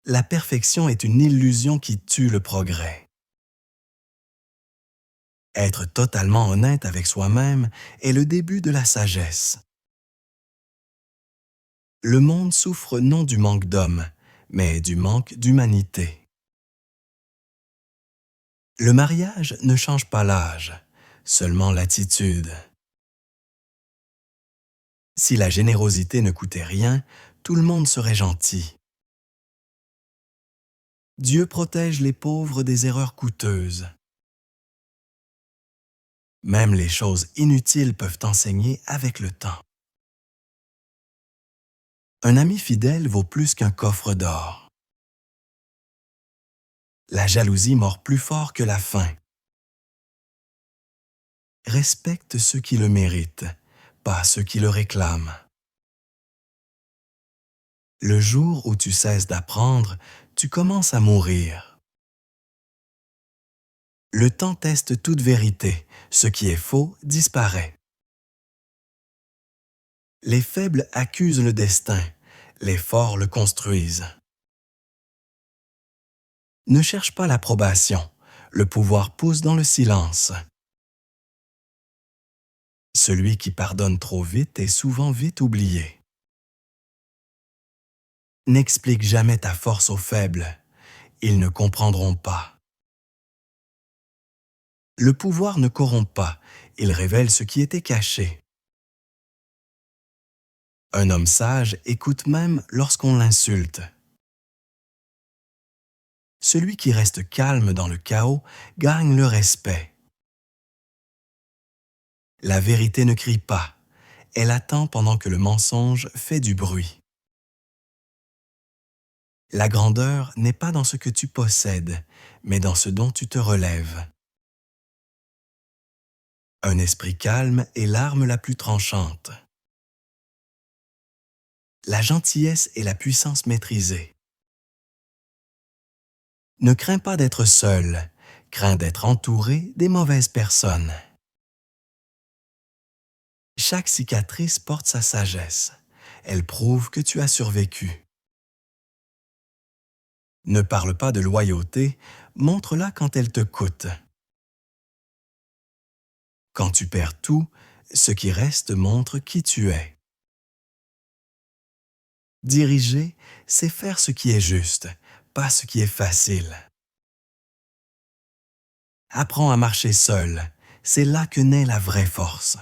La perfection est une illusion qui tue le progrès. Être totalement honnête avec soi-même est le début de la sagesse. Le monde souffre non du manque d'hommes, mais du manque d'humanité. Le mariage ne change pas l'âge, seulement l'attitude. Si la générosité ne coûtait rien, tout le monde serait gentil. Dieu protège les pauvres des erreurs coûteuses. Même les choses inutiles peuvent enseigner avec le temps. Un ami fidèle vaut plus qu'un coffre d'or. La jalousie mord plus fort que la faim. Respecte ceux qui le méritent, pas ceux qui le réclament. Le jour où tu cesses d'apprendre, tu commences à mourir. Le temps teste toute vérité, ce qui est faux disparaît. Les faibles accusent le destin, les forts le construisent. Ne cherche pas l'approbation, le pouvoir pousse dans le silence. Celui qui pardonne trop vite est souvent vite oublié. N'explique jamais ta force aux faibles, ils ne comprendront pas. Le pouvoir ne corrompt pas, il révèle ce qui était caché. Un homme sage écoute même lorsqu'on l'insulte. Celui qui reste calme dans le chaos gagne le respect. La vérité ne crie pas, elle attend pendant que le mensonge fait du bruit. La grandeur n'est pas dans ce que tu possèdes, mais dans ce dont tu te relèves. Un esprit calme est l'arme la plus tranchante. La gentillesse est la puissance maîtrisée. Ne crains pas d'être seul, crains d'être entouré des mauvaises personnes. Chaque cicatrice porte sa sagesse. Elle prouve que tu as survécu. Ne parle pas de loyauté, montre-la quand elle te coûte. Quand tu perds tout, ce qui reste montre qui tu es. Diriger, c'est faire ce qui est juste, pas ce qui est facile. Apprends à marcher seul, c'est là que naît la vraie force.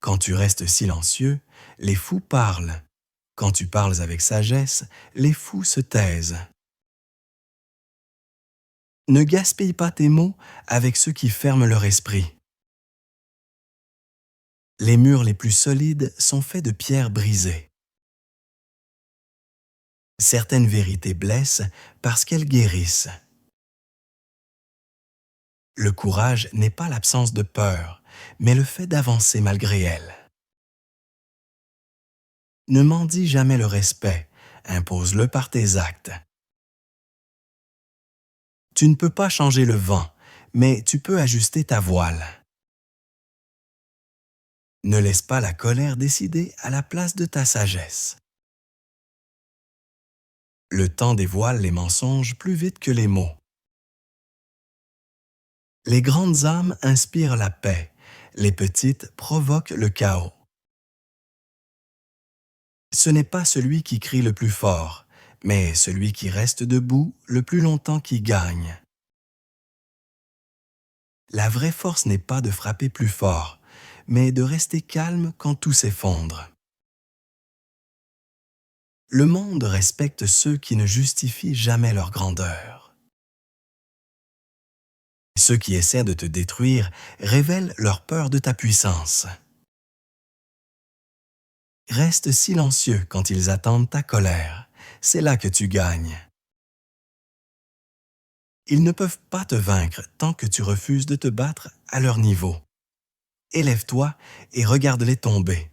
Quand tu restes silencieux, les fous parlent. Quand tu parles avec sagesse, les fous se taisent. Ne gaspille pas tes mots avec ceux qui ferment leur esprit. Les murs les plus solides sont faits de pierres brisées. Certaines vérités blessent parce qu'elles guérissent. Le courage n'est pas l'absence de peur, mais le fait d'avancer malgré elle. Ne mendie jamais le respect, impose-le par tes actes. Tu ne peux pas changer le vent, mais tu peux ajuster ta voile. Ne laisse pas la colère décider à la place de ta sagesse. Le temps dévoile les mensonges plus vite que les mots. Les grandes âmes inspirent la paix, les petites provoquent le chaos. Ce n'est pas celui qui crie le plus fort, mais celui qui reste debout le plus longtemps qui gagne. La vraie force n'est pas de frapper plus fort, mais de rester calme quand tout s'effondre. Le monde respecte ceux qui ne justifient jamais leur grandeur. Ceux qui essaient de te détruire révèlent leur peur de ta puissance. Reste silencieux quand ils attendent ta colère. C'est là que tu gagnes. Ils ne peuvent pas te vaincre tant que tu refuses de te battre à leur niveau. Élève-toi et regarde-les tomber.